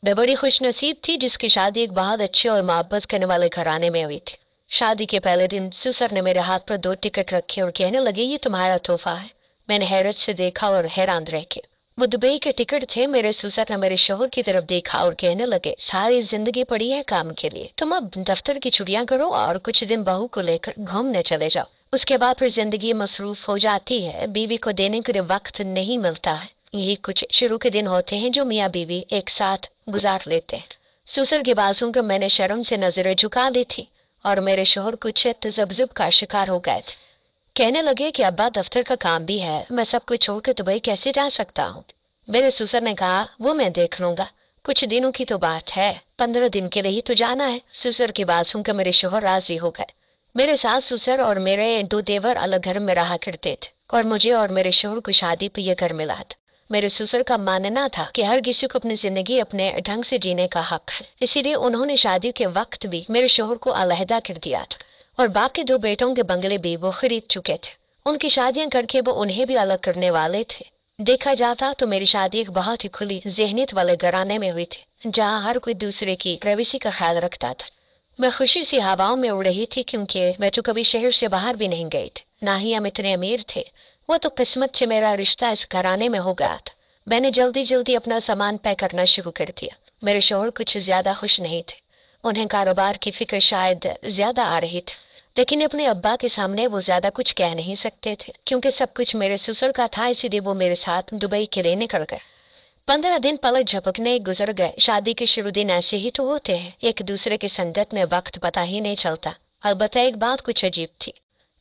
मैं बड़ी खुशनसीब थी जिसकी शादी एक बहुत अच्छे और मोहब्बत करने वाले घराने में हुई थी। शादी के पहले दिन ससुर ने मेरे हाथ पर 2 टिकट रखे और कहने लगे ये तुम्हारा तोहफा है। मैंने हैरत से देखा और हैरान रह के। वो दुबई के टिकट थे। मेरे ससुर ने मेरे शोहर की तरफ देखा और कहने लगे सारी जिंदगी पड़ी है काम के लिए, तुम अब दफ्तर की छुट्टियां करो और कुछ दिन बहू को लेकर घूमने चले जाओ। उसके बाद फिर जिंदगी मसरूफ हो जाती है, बीवी को देने के लिए वक्त नहीं मिलता है। यही कुछ शुरू के दिन होते हैं जो मियाँ बीवी एक साथ गुजार लेते हैं। ससुर की बात सुनकर मैंने शर्म से नजरें झुका दी थी और मेरे शोहर कुछ तजब्जुब का शिकार हो गए थे। कहने लगे कि अब्बा दफ्तर का काम भी है, मैं सब कुछ छोड़कर दुबई कैसे जा सकता हूँ। मेरे ससुर ने कहा वो मैं देख लूंगा, कुछ दिनों की तो बात है, 15 दिन के लिए ही तो जाना है। ससुर की बात सुनकर मेरे शोहर राजी हो गए। मेरे सास ससुर और मेरे 2 देवर अलग घर में रहा करते थे और मुझे और मेरे शोहर को शादी पर यह घर मिला था। मेरे ससुर का मानना था कि हर किसी को अपनी जिंदगी अपने ढंग से जीने का हक है, इसीलिए उन्होंने शादी के वक्त भी मेरे शोहर को अलहदा कर दिया था और बाकी 2 बेटों के बंगले भी वो खरीद चुके थे। उनकी शादियां करके वो उन्हें भी अलग करने वाले थे। देखा जाता तो मेरी शादी एक बहुत ही खुली जहनीत वाले घराने में हुई थी जहाँ हर कोई दूसरे की प्राइवेसी का ख्याल रखता था। मैं खुशी सी हवाओं में उड़ रही थी क्योंकि मैं तो कभी शहर से बाहर भी नहीं गई थी, ना ही हम इतने अमीर थे। वो तो किस्मत से मेरा रिश्ता इस घराने में हो गया था। मैंने जल्दी जल्दी अपना सामान पैक करना शुरू कर दिया। मेरे शोहर कुछ ज्यादा खुश नहीं थे। उन्हें कारोबार की फिक्र शायद ज्यादा आ रही थी, लेकिन अपने अब्बा के सामने वो ज्यादा कुछ कह नहीं सकते थे क्योंकि सब कुछ मेरे ससुर का था, इसीलिए वो मेरे साथ दुबई के लिए निकल गए। 15 दिन पलक झपकने गुजर गए। शादी के शुरू दिन ऐसे ही तो होते हैं, एक दूसरे के संगत में वक्त पता ही नहीं चलता। अलबत्ता एक बात कुछ अजीब थी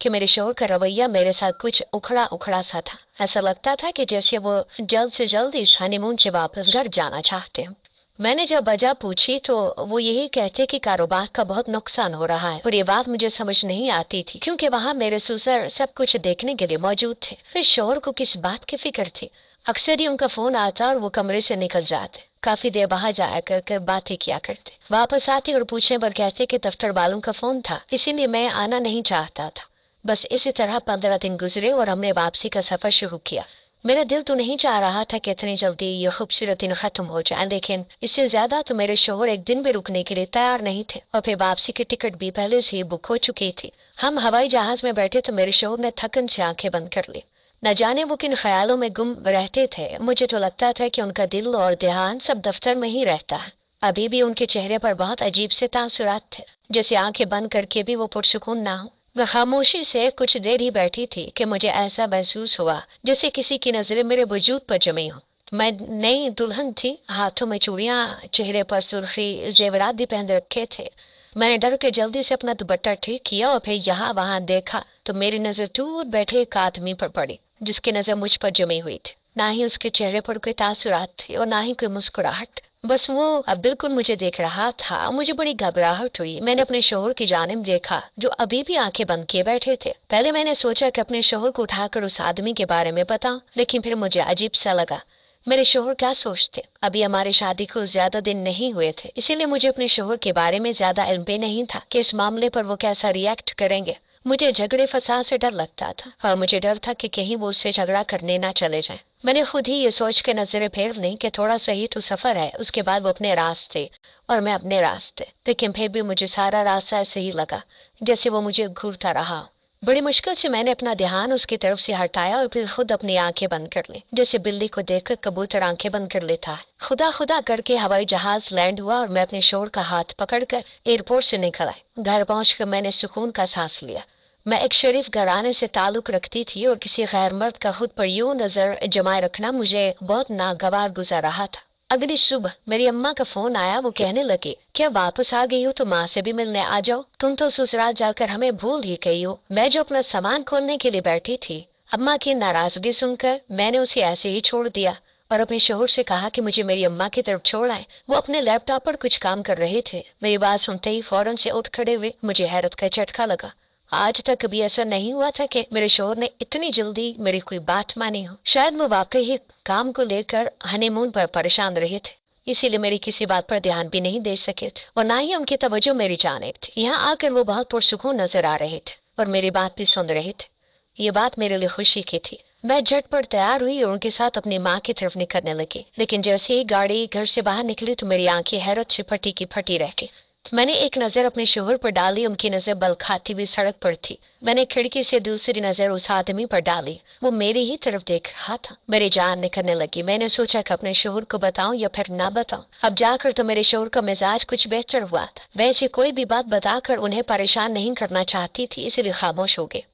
कि मेरे शोहर का रवैया मेरे साथ कुछ उखड़ा उखड़ा सा था। ऐसा लगता था कि जैसे वो जल्द से जल्द इस हनीमून से वापस घर जाना चाहते हैं। मैंने जब वजह पूछी तो वो यही कहते कि कारोबार का बहुत नुकसान हो रहा है और ये बात मुझे समझ नहीं आती थी क्योंकि वहाँ मेरे ससुर सब कुछ देखने के लिए मौजूद थे। फिर शोहर को किस बात की फिक्र थी। अक्सर ही उनका फोन आता और वो कमरे से निकल जाते, काफी देर बाहर जाया कर बातें किया करते, वापस आते और पूछने पर कहते कि दफ्तर वालों का फोन था इसीलिए मैं आना नहीं चाहता था। बस इसी तरह 15 दिन गुजरे और हमने वापसी का सफर शुरू किया। मेरा दिल तो नहीं चाह रहा था कि इतनी जल्दी ये खूबसूरत दिन खत्म हो जाए, लेकिन इससे ज्यादा तो मेरे शोहर एक दिन भी रुकने के लिए तैयार नहीं थे और फिर वापसी की टिकट भी पहले से ही बुक हो चुकी थी। हम हवाई जहाज में बैठे तो मेरे शोहर ने थकन से आंखें बंद कर ली। न जाने वो किन ख्यालों में गुम रहते थे। मुझे तो लगता था कि उनका दिल और ध्यान सब दफ्तर में ही रहता है। अभी भी उनके चेहरे पर बहुत अजीब से तासुरात थे, जैसे आंखें बंद करके भी वो पुरसुकून ना हो। मैं खामोशी से कुछ देर ही बैठी थी कि मुझे ऐसा महसूस हुआ जैसे किसी की नजरें मेरे वजूद पर जमी हो। मैं नई दुल्हन थी, हाथों में चूड़ियां, चेहरे पर सुर्खी, जेवरात भी पहन रखे थे। मैंने डर के जल्दी से अपना दुपट्टा ठीक किया और फिर यहाँ वहां देखा तो मेरी नजर दूर बैठे एक आदमी पर पड़ी जिसकी नजर मुझ पर जमी हुई थी। ना ही उसके चेहरे पर कोई तासुरात थे और ना ही कोई मुस्कुराहट, बस वो अब बिल्कुल मुझे देख रहा था। मुझे बड़ी घबराहट हुई। मैंने अपने शोहर की जानिब देखा जो अभी भी आंखें बंद किए बैठे थे। पहले मैंने सोचा कि अपने शोहर को उठाकर उस आदमी के बारे में बताऊं, लेकिन फिर मुझे अजीब सा लगा। मेरे शोहर क्या सोचते, अभी हमारी शादी को ज्यादा दिन नहीं हुए थे, इसीलिए मुझे अपने शोहर के बारे में ज्यादा इल्म भी नहीं था कि इस मामले पर वो कैसा रिएक्ट करेंगे। मुझे झगड़े फसाद से डर लगता था और मुझे डर था कि कहीं वो उससे झगड़ा करने ना चले जाएं। मैंने खुद ही ये सोच के नजरें फेर ली कि थोड़ा सा ही तो सफर है, उसके बाद वो अपने रास्ते और मैं अपने रास्ते। लेकिन फिर भी मुझे सारा रास्ता ऐसे ही लगा जैसे वो मुझे घूरता रहा। बड़ी मुश्किल से मैंने अपना ध्यान उसकी तरफ से हटाया और फिर खुद अपनी आंखें बंद कर ली, जैसे बिल्ली को देखकर कबूतर आंखें बंद कर लेता है। खुदा खुदा करके हवाई जहाज लैंड हुआ और मैं अपने शोहर का हाथ पकड़कर एयरपोर्ट से निकल आई। घर पहुंचकर मैंने सुकून का सांस लिया। मैं एक शरीफ घराने से ताल्लुक रखती थी और किसी गैर मर्द का खुद पर यूं नजर जमाए रखना मुझे बहुत नागवार गुजर रहा था। अगली सुबह मेरी अम्मा का फोन आया। वो कहने लगी क्या वापस आ गई हो तो माँ से भी मिलने आ जाओ, तुम तो ससुराल जाकर हमें भूल ही गई हो। मैं जो अपना सामान खोलने के लिए बैठी थी, अम्मा की नाराजगी सुनकर मैंने उसे ऐसे ही छोड़ दिया और अपने शोहर से कहा कि मुझे मेरी अम्मा की तरफ छोड़ आए। वो अपने लैपटॉप पर कुछ काम कर रहे थे। मेरी बात सुनते ही फौरन से उठ खड़े हुए। मुझे हैरत का झटका लगा। आज तक कभी ऐसा नहीं हुआ था कि मेरे शोहर ने इतनी जल्दी मेरी कोई बात मानी हो। शायद वो वाकई ही काम को लेकर हनीमून पर परेशान रहे थे, इसीलिए मेरी किसी बात पर ध्यान भी नहीं दे सके थे और ना ही उनकी तवज्जो मेरी जानिब थी। यहाँ आकर वो बहुत पुरसुकून नजर आ रहे थे और मेरी बात भी सुन रहे थे। ये बात मेरे लिए खुशी की थी। मैं झटपट तैयार हुई और उनके साथ अपनी माँ की तरफ निकलने लगी, लेकिन जैसे ही गाड़ी घर से बाहर निकली तो मेरी आंखें हैरत से फटी की फटी रह गई। मैंने एक नज़र अपने शोहर पर डाली, उनकी नज़र बल खाती हुई सड़क पर थी। मैंने खिड़की से दूसरी नज़र उस आदमी पर डाली, वो मेरी ही तरफ देख रहा था। मेरी जान निकलने लगी। मैंने सोचा कि अपने शोहर को बताऊं या फिर ना बताऊं। अब जाकर तो मेरे शोहर का मिजाज कुछ बेहतर हुआ था। वैसे कोई भी बात बताकर उन्हें परेशान नहीं करना चाहती थी, इसलिए खामोश हो गए।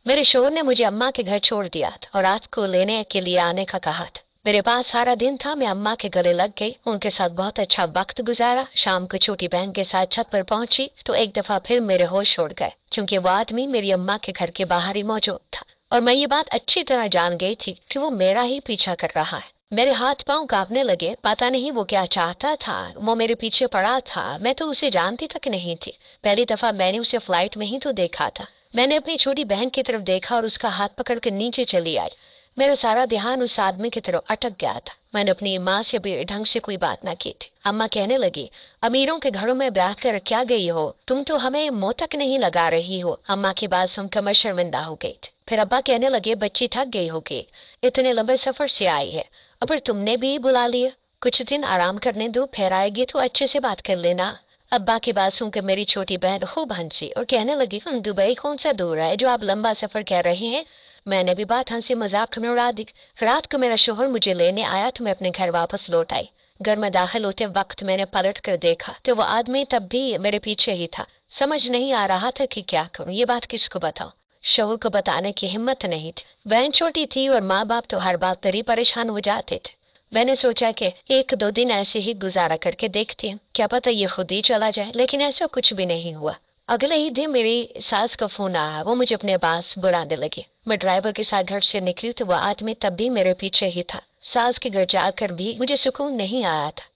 मेरे शोहर ने मुझे अम्मा के घर छोड़ दिया था और रात को लेने के लिए आने का कहा था। मेरे पास सारा दिन था। मैं अम्मा के गले लग गई, उनके साथ बहुत अच्छा वक्त गुजारा। शाम को छोटी बहन के साथ छत पर पहुंची तो एक दफा फिर मेरे होश उड़ गए, क्योंकि वो आदमी मेरी अम्मा के घर के बाहर ही मौजूद था और मैं ये बात अच्छी तरह जान गई थी कि वो मेरा ही पीछा कर रहा है। मेरे हाथ पांव कांपने लगे। पता नहीं वो क्या चाहता था। वो मेरे पीछे पड़ा था। मैं तो उसे जानती तक नहीं थी। पहली दफा मैंने उसे फ्लाइट में ही तो देखा था। मैंने अपनी छोटी बहन की तरफ देखा और उसका हाथ पकड़ कर नीचे चली आई। मेरा सारा ध्यान उस आदमी की तरफ अटक गया था। मैंने अपनी माँ से भी ढंग से कोई बात ना की थी। अम्मा कहने लगी, अमीरों के घरों में ब्याह कर क्या गई हो तुम, तो हमें मुंह तक नहीं लगा रही हो। अम्मा की बात सुनकर मैं शर्मिंदा हो गई थी। फिर अब्बा कहने लगे, बच्ची थक गई होगी, इतने लंबे सफर से आई है, अब फिर तुमने भी बुला लिया। कुछ दिन आराम करने दो, फिर आएगी तो अच्छे से बात कर लेना। अब्बा की बात सुनकर मेरी छोटी बहन खूब हंसी और कहने लगी, दुबई कौन सा दूर है जो आप लंबा सफर कह रहे हैं। मैंने भी बात हंसी मजाक में उड़ा दी। रात को मेरा शोहर मुझे लेने आया तो मैं अपने घर वापस लौट आई। घर में दाखिल होते वक्त मैंने पलट कर देखा तो वो आदमी तब भी मेरे पीछे ही था। समझ नहीं आ रहा था कि क्या करूं, ये बात किसको बताऊं। शोहर को बताने की हिम्मत नहीं थी। बहन छोटी थी और माँ बाप तो हर बात पर ही परेशान हो जाते थे। मैंने सोचा कि एक दो दिन ऐसे ही गुजारा करके देखती हूँ, क्या पता ये खुद ही चला जाए, लेकिन ऐसा कुछ भी नहीं हुआ। अगले ही दिन मेरी सास का फोन आया। वो मुझे अपने पास बुलाने लगी। मैं ड्राइवर के साथ घर से निकली तो वह आदमी तब भी मेरे पीछे ही था। सास के घर जाकर भी मुझे सुकून नहीं आया था।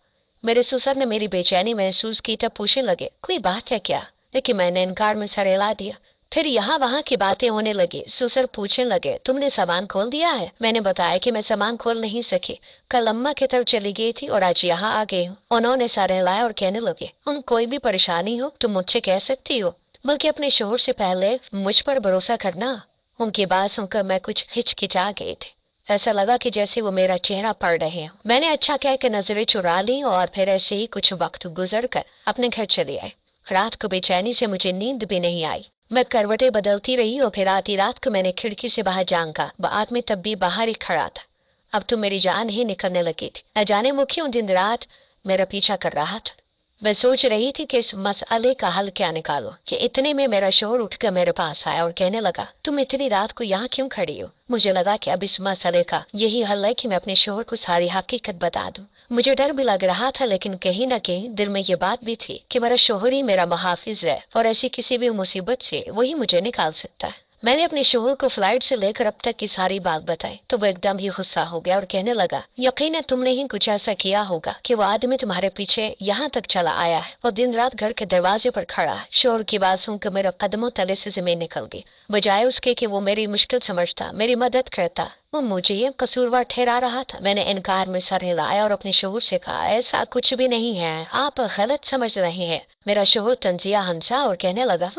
मेरे ससुर ने मेरी बेचैनी महसूस की तब पूछने लगे, कोई बात है क्या, लेकिन मैंने इनकार में सर हिला दिया। फिर यहाँ वहाँ की बातें होने लगी। ससुर पूछने लगे, तुमने सामान खोल दिया है। मैंने बताया कि मैं सामान खोल नहीं सकी, कल अम्मा की तरफ चली गई थी और आज यहाँ आ गई हूँ। उन्होंने सर हिलाया और कहने लगे, कोई भी परेशानी हो तुम मुझसे कह सकती हो, बल्कि अपने शोहर से पहले मुझ पर भरोसा करना। उनकी बात सुनकर मैं कुछ हिचकिचा गई थी। ऐसा लगा कि जैसे वो मेरा चेहरा पढ़ रहे हो। मैंने अच्छा कह के नजरें चुरा ली और फिर ऐसे ही कुछ वक्त गुजर कर अपने घर चली आई। रात को बेचैनी से मुझे नींद भी नहीं आई। मैं करवटें बदलती रही और फिर आधी रात को मैंने खिड़की से बाहर झांका। वह आदमी तब भी बाहर ही खड़ा था। अब तो मेरी जान ही निकलने लगी थी। न जाने वो क्यों दिन रात मेरा पीछा कर रहा था। मैं सोच रही थी कि इस मसले का हल क्या निकालो कि इतने में मेरा शोहर उठकर मेरे पास आया और कहने लगा, तुम इतनी रात को यहाँ क्यों खड़ी हो। मुझे लगा कि अब इस मसले का यही हल है कि मैं अपने शोहर को सारी हकीकत बता दूं। मुझे डर भी लग रहा था, लेकिन कहीं न कहीं दिल में ये बात भी थी कि मेरा शोहर ही मेरा मुहाफिज है और ऐसी किसी भी मुसीबत से वही मुझे निकाल सकता है। मैंने अपने शोहर को फ्लाइट से लेकर अब तक की सारी बात बताई तो वो एकदम ही गुस्सा हो गया और कहने लगा, यकीनन तुमने ही कुछ ऐसा किया होगा कि वो आदमी तुम्हारे पीछे यहाँ तक चला आया है। वो दिन रात घर के दरवाजे पर खड़ा है। शोहर की बात सुनकर मेरा कदमों तले से जमीन निकल गई। बजाय उसके कि वो मेरी मुश्किल समझता, मेरी मदद करता, वो मुझे ये कसूरवार ठहरा रहा था। मैंने इनकार में सर हिलाया और अपने शोहर से कहा, ऐसा कुछ भी नहीं है, आप गलत समझ रहे हैं। मेरा शोहर तंजिया हंसा और कहने लगा,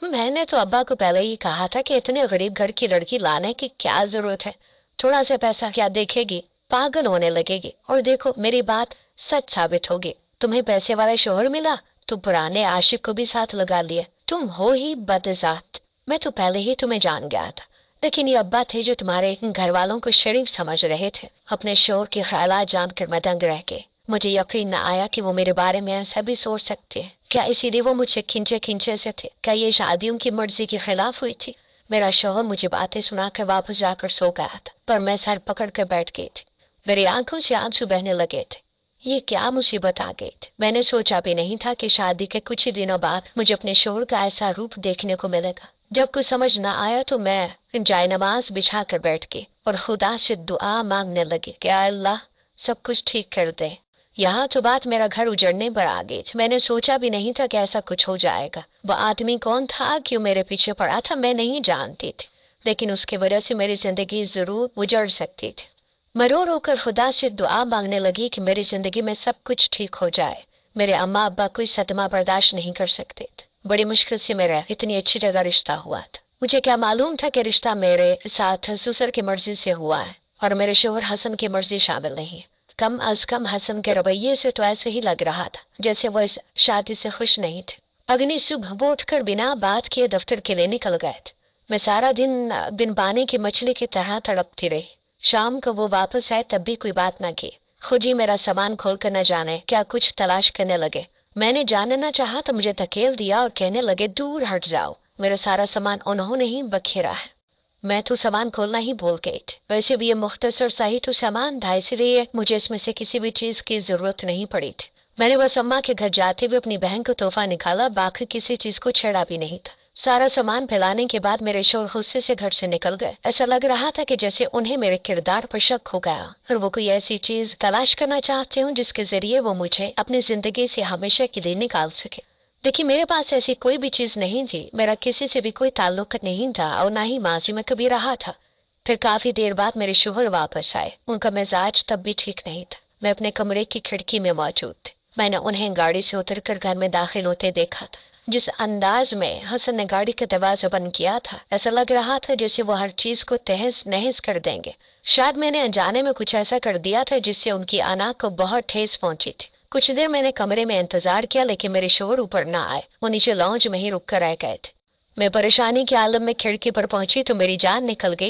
मैंने तो अब्बा को पहले ही कहा था कि इतने गरीब घर की लड़की लाने की क्या जरूरत है। थोड़ा सा पैसा क्या देखेगी, पागल होने लगेगी। और देखो मेरी बात सच साबित होगी। तुम्हें पैसे वाला शोहर मिला तो पुराने आशिक को भी साथ लगा लिया। तुम हो ही बदजात। मैं तो पहले ही तुम्हें जान गया था, लेकिन ये अब्बा थे जो तुम्हारे घर वालों को शरीफ समझ रहे थे। अपने शोहर के ख्यालात जानकर मैं दंग रह गई। मुझे यकीन न आया कि वो मेरे बारे में ऐसा भी सोच सकते हैं। क्या इसीलिए वो मुझे खिंचे खिंचे से थे। क्या ये शादी उनकी मर्जी के खिलाफ हुई थी। मेरा शोहर मुझे बातें सुनाकर वापस जाकर सो गया था, पर मैं सर पकड़ कर बैठ गई थी। मेरी आंखों से आंसू बहने लगे थे। ये क्या मुसीबत आ गई थी। मैंने सोचा भी नहीं था कि शादी के कुछ ही दिनों बाद मुझे अपने शोहर का ऐसा रूप देखने को मिलेगा। जब कुछ समझ न आया तो मैं जाय नमाज बिछा कर बैठ गई और खुदा से दुआ मांगने लगी कि अल्लाह सब कुछ ठीक कर दे। यहाँ तो बात मेरा घर उजड़ने पर आ गई थी। मैंने सोचा भी नहीं था कि ऐसा कुछ हो जाएगा। वह आदमी कौन था, क्यों मेरे पीछे पड़ा था, मैं नहीं जानती थी, लेकिन उसकी वजह से मेरी जिंदगी जरूर उजड़ सकती थी। मैं रो रो कर खुदा से दुआ मांगने लगी कि मेरी जिंदगी में सब कुछ ठीक हो जाए। मेरे अम्मा अब्बा कोई सदमा बर्दाश्त नहीं कर सकते थे। बड़ी मुश्किल से मेरा इतनी अच्छी जगह रिश्ता हुआ था। मुझे क्या मालूम था कि रिश्ता मेरे साथ ससुर की मर्जी से हुआ है और मेरे शोहर हसन की मर्जी शामिल नहीं। कम अज कम हसन के रवैये से तो ऐसे ही लग रहा था जैसे वो इस शादी से खुश नहीं थे। अगली सुबह वो उठकर बिना बात किए दफ्तर के लिए निकल गए थे। मैं सारा दिन बिन पानी की मछली की तरह तड़पती रही। शाम को वो वापस आए तब भी कोई बात ना की। खुद ही मेरा सामान खोल कर न जाने क्या कुछ तलाश करने लगे। मैंने जानना चाहा तो मुझे धकेल दिया और कहने लगे दूर हट जाओ, मेरा सारा सामान उन्होंने ही बखेरा है। मैं तो सामान खोलना ही भूल गई थी। वैसे भी ये मुख्तसर सा ही तो सामान था, इसलिए मुझे इसमें से किसी भी चीज की जरूरत नहीं पड़ी थी। मैंने बस अम्मा के घर जाते हुए अपनी बहन को तोहफा निकाला, बाकी किसी चीज को छेड़ा भी नहीं था। सारा सामान फैलाने के बाद मेरे शोर गुस्से से घर से निकल गए। ऐसा लग रहा था कि जैसे उन्हें मेरे किरदार पर शक हो गया और वो कोई ऐसी चीज तलाश करना चाहते हो जिसके जरिए वो मुझे अपनी जिंदगी से हमेशा के लिए निकाल सके। लेकिन मेरे पास ऐसी कोई भी चीज नहीं थी। मेरा किसी से भी कोई ताल्लुक नहीं था और ना ही माजी में कभी रहा था। फिर काफी देर बाद मेरे शोहर वापस आए। उनका मिजाज तब भी ठीक नहीं था। मैं अपने कमरे की खिड़की में मौजूद थी। मैंने उन्हें गाड़ी से उतरकर घर में दाखिल होते देखा था। जिस अंदाज में हसन ने गाड़ी का दरवाजा बंद किया था, ऐसा लग रहा था जैसे वो हर चीज को तहस नहस कर देंगे। शायद मैंने अनजाने में कुछ ऐसा कर दिया था जिससे उनकी अना को बहुत ठेस पहुंची थी। कुछ देर मैंने कमरे में इंतजार किया, लेकिन मेरे शोहर ऊपर ना आए। वो नीचे लॉन्ज में ही रुक कर रह गए थे। मैं परेशानी के आलम में खिड़की पर पहुंची तो मेरी जान निकल गई।